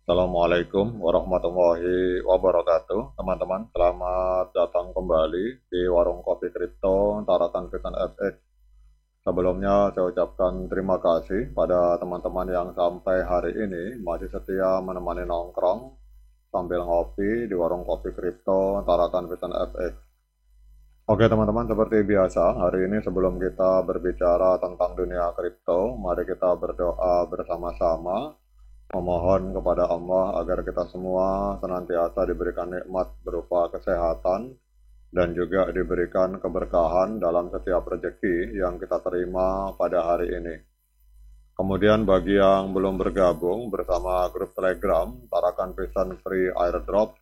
Assalamualaikum warahmatullahi wabarakatuh. Teman-teman, selamat datang kembali di Warung Kopi Kripto Tarakan Fitan FX. Sebelumnya saya ucapkan terima kasih pada teman-teman yang sampai hari ini masih setia menemani nongkrong sambil ngopi di Warung Kopi Kripto Tarakan Fitan FX. Oke teman-teman, seperti biasa, hari ini sebelum kita berbicara tentang dunia kripto, mari kita berdoa bersama-sama memohon kepada Allah agar kita semua senantiasa diberikan nikmat berupa kesehatan dan juga diberikan keberkahan dalam setiap rezeki yang kita terima pada hari ini. Kemudian bagi yang belum bergabung bersama grup Telegram Tarakan Pisan Free Airdrop,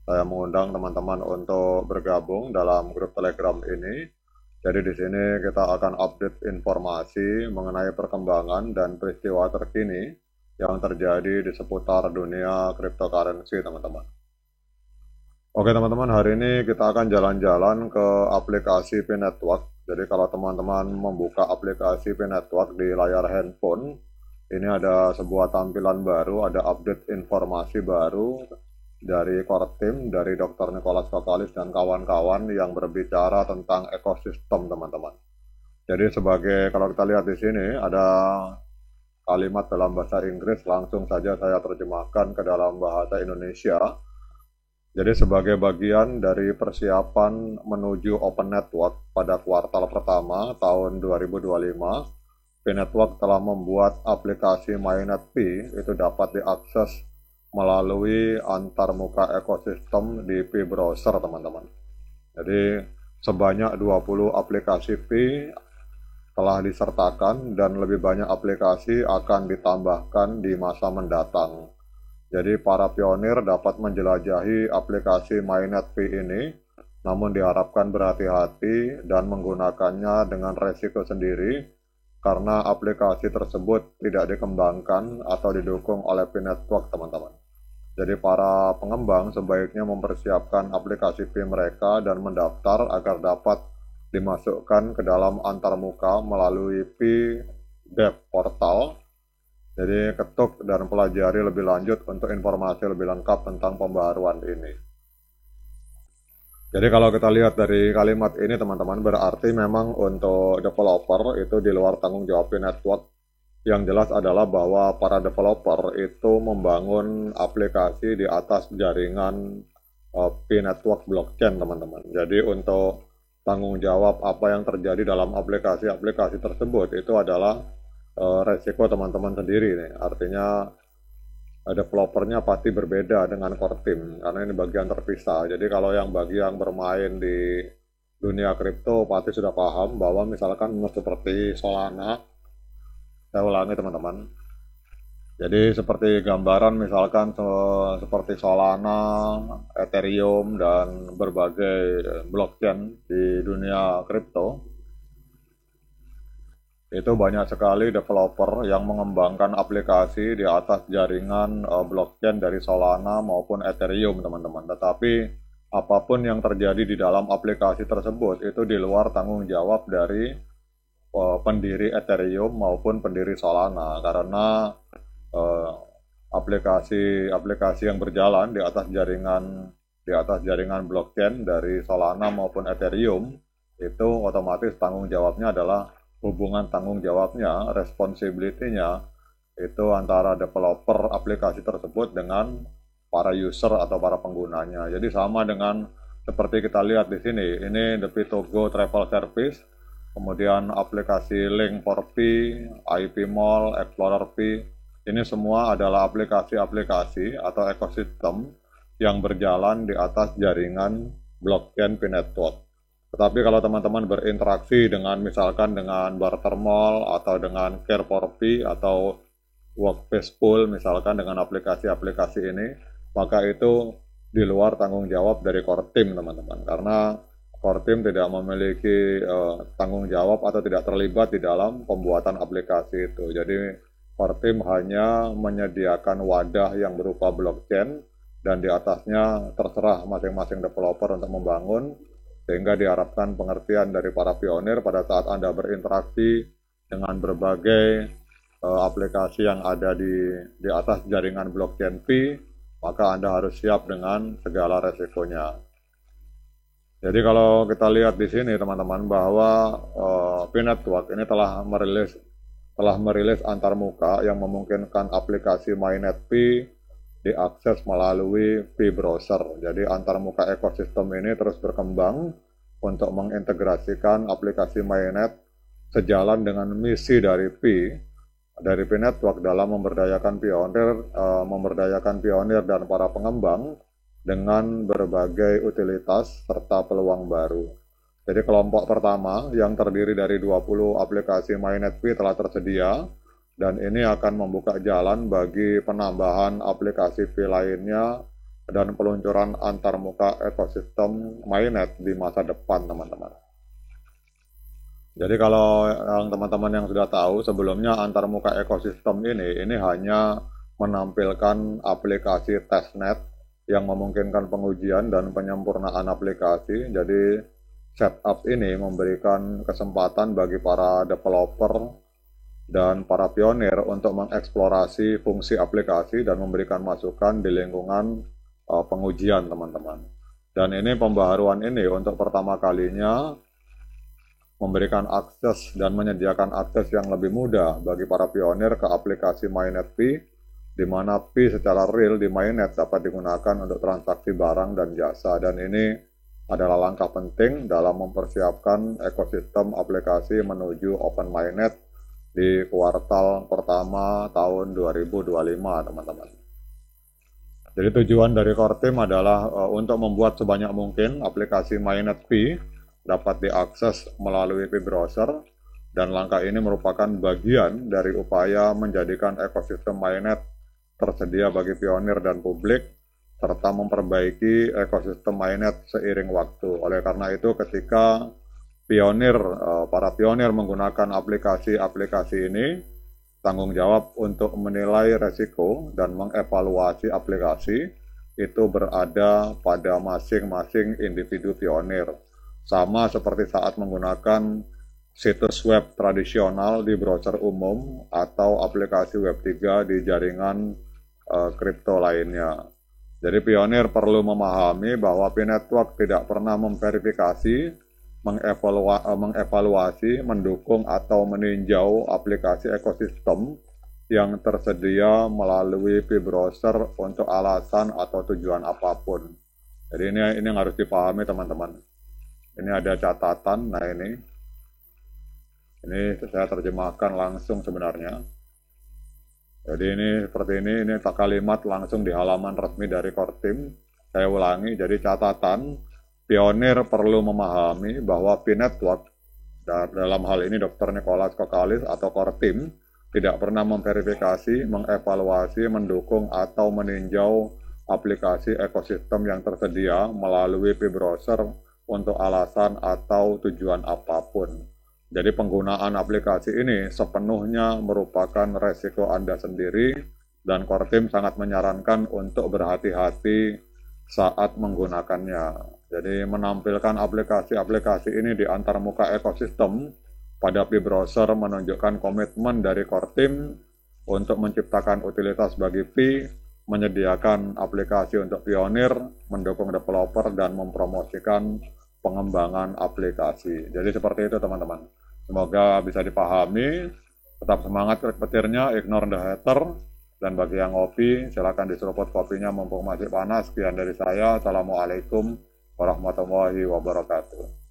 saya mengundang teman-teman untuk bergabung dalam grup Telegram ini. Jadi di sini kita akan update informasi mengenai perkembangan dan peristiwa terkini yang terjadi di seputar dunia cryptocurrency, teman-teman. Oke, teman-teman, hari ini kita akan jalan-jalan ke aplikasi P-Network. Jadi kalau teman-teman membuka aplikasi P-Network di layar handphone, ini ada sebuah tampilan baru, ada update informasi baru dari core team, dari Dr. Nicholas Fakalis dan kawan-kawan yang berbicara tentang ekosistem, teman-teman. Jadi kalau kita lihat di sini ada kalimat dalam bahasa Inggris, langsung saja saya terjemahkan ke dalam bahasa Indonesia. Jadi sebagai bagian dari persiapan menuju Open Network pada kuartal pertama tahun 2025, P-Network telah membuat aplikasi MyNetP itu dapat diakses melalui antarmuka ekosistem di P browser, teman-teman. Jadi sebanyak 20 aplikasi P telah disertakan dan lebih banyak aplikasi akan ditambahkan di masa mendatang. Jadi para pionir dapat menjelajahi aplikasi MyNetP ini, namun diharapkan berhati-hati dan menggunakannya dengan resiko sendiri karena aplikasi tersebut tidak dikembangkan atau didukung oleh P-Network, teman-teman. Jadi para pengembang sebaiknya mempersiapkan aplikasi P mereka dan mendaftar agar dapat dimasukkan ke dalam antarmuka melalui P Dev Portal. Jadi ketuk dan pelajari lebih lanjut untuk informasi lebih lengkap tentang pembaharuan ini. Jadi kalau kita lihat dari kalimat ini, teman-teman, berarti memang untuk developer itu di luar tanggung jawab network. Yang jelas adalah bahwa para developer itu membangun aplikasi di atas jaringan P-Network blockchain, teman-teman. Jadi untuk tanggung jawab apa yang terjadi dalam aplikasi-aplikasi tersebut itu adalah resiko teman-teman sendiri nih. Artinya developernya pasti berbeda dengan core team karena ini bagian terpisah. Jadi kalau bagi yang bermain di dunia kripto pasti sudah paham bahwa misalkan seperti Solana, saya ulangi teman-teman. Jadi seperti gambaran misalkan seperti Solana, Ethereum dan berbagai blockchain di dunia kripto, itu banyak sekali developer yang mengembangkan aplikasi di atas jaringan blockchain dari Solana maupun Ethereum, teman-teman. Tetapi apapun yang terjadi di dalam aplikasi tersebut itu di luar tanggung jawab dari pendiri Ethereum maupun pendiri Solana, karena aplikasi-aplikasi yang berjalan di atas jaringan blockchain dari Solana maupun Ethereum itu otomatis tanggung jawabnya adalah hubungan tanggung jawabnya, responsibility-nya itu antara developer aplikasi tersebut dengan para user atau para penggunanya. Jadi sama dengan seperti kita lihat di sini, ini The P2Go Travel Service, kemudian aplikasi Link4P, IP Mall, Explorer P, ini semua adalah aplikasi-aplikasi atau ekosistem yang berjalan di atas jaringan blockchain P-Network. Tetapi kalau teman-teman berinteraksi dengan misalkan dengan Bartermall atau dengan Care4P atau Workspace Pool misalkan dengan aplikasi-aplikasi ini, maka itu di luar tanggung jawab dari core team, teman-teman. Karena core team tidak memiliki tanggung jawab atau tidak terlibat di dalam pembuatan aplikasi itu. Jadi core team hanya menyediakan wadah yang berupa blockchain dan di atasnya terserah masing-masing developer untuk membangun, sehingga diharapkan pengertian dari para pionir pada saat Anda berinteraksi dengan berbagai aplikasi yang ada di atas jaringan blockchain Pi, maka Anda harus siap dengan segala resikonya. Jadi kalau kita lihat di sini teman-teman bahwa Pi Network ini telah merilis antarmuka yang memungkinkan aplikasi Mainnet Pi diakses melalui Pi Browser. Jadi antarmuka ekosistem ini terus berkembang untuk mengintegrasikan aplikasi Mainnet sejalan dengan misi dari Pi Network dalam memberdayakan pionir dan para pengembang dengan berbagai utilitas serta peluang baru. Jadi kelompok pertama yang terdiri dari 20 aplikasi Mainnet Pi telah tersedia dan ini akan membuka jalan bagi penambahan aplikasi Pi lainnya dan peluncuran antarmuka ekosistem Mainnet di masa depan, teman-teman. Jadi kalau yang teman-teman yang sudah tahu sebelumnya antarmuka ekosistem ini hanya menampilkan aplikasi testnet yang memungkinkan pengujian dan penyempurnaan aplikasi. Jadi setup ini memberikan kesempatan bagi para developer dan para pionir untuk mengeksplorasi fungsi aplikasi dan memberikan masukan di lingkungan pengujian, teman-teman. Dan ini pembaharuan ini untuk pertama kalinya memberikan akses dan menyediakan akses yang lebih mudah bagi para pionir ke aplikasi Mainnet Pi, di mana Pi secara real di Mainnet dapat digunakan untuk transaksi barang dan jasa. Dan ini adalah langkah penting dalam mempersiapkan ekosistem aplikasi menuju Open Mainnet di kuartal pertama tahun 2025, teman-teman. Jadi tujuan dari core team adalah untuk membuat sebanyak mungkin aplikasi Mainnet Pi dapat diakses melalui Pi Browser, dan langkah ini merupakan bagian dari upaya menjadikan ekosistem Mainnet tersedia bagi pionir dan publik, serta memperbaiki ekosistem Mainnet seiring waktu. Oleh karena itu, ketika para pionir menggunakan aplikasi-aplikasi ini, tanggung jawab untuk menilai resiko dan mengevaluasi aplikasi itu berada pada masing-masing individu pionir. Sama seperti saat menggunakan situs web tradisional di browser umum atau aplikasi Web3 di jaringan kripto lainnya. Jadi pionir perlu memahami bahwa Pi Network tidak pernah memverifikasi, mengevaluasi, mendukung atau meninjau aplikasi ekosistem yang tersedia melalui Pi Browser untuk alasan atau tujuan apapun. Jadi ini yang harus dipahami, teman-teman. Ini ada catatan, nah ini saya terjemahkan langsung sebenarnya. Jadi ini seperti ini kalimat langsung di halaman resmi dari core team. Saya ulangi, jadi catatan, pionir perlu memahami bahwa Pi Network, dalam hal ini Dr. Nicholas Kokalis atau core team, tidak pernah memverifikasi, mengevaluasi, mendukung, atau meninjau aplikasi ekosistem yang tersedia melalui Pi Browser untuk alasan atau tujuan apapun. Jadi penggunaan aplikasi ini sepenuhnya merupakan resiko Anda sendiri, dan core team sangat menyarankan untuk berhati-hati saat menggunakannya. Jadi menampilkan aplikasi-aplikasi ini di antarmuka ekosistem pada Pi Browser menunjukkan komitmen dari core team untuk menciptakan utilitas bagi Pi, menyediakan aplikasi untuk pionir, mendukung developer, dan mempromosikan pengembangan aplikasi. Jadi seperti itu, teman-teman. Semoga bisa dipahami. Tetap semangat klik petirnya, ignore the hater. Dan bagi yang ngopi, silakan diseruput kopinya mumpung masih panas. Sekian dari saya. Assalamualaikum warahmatullahi wabarakatuh.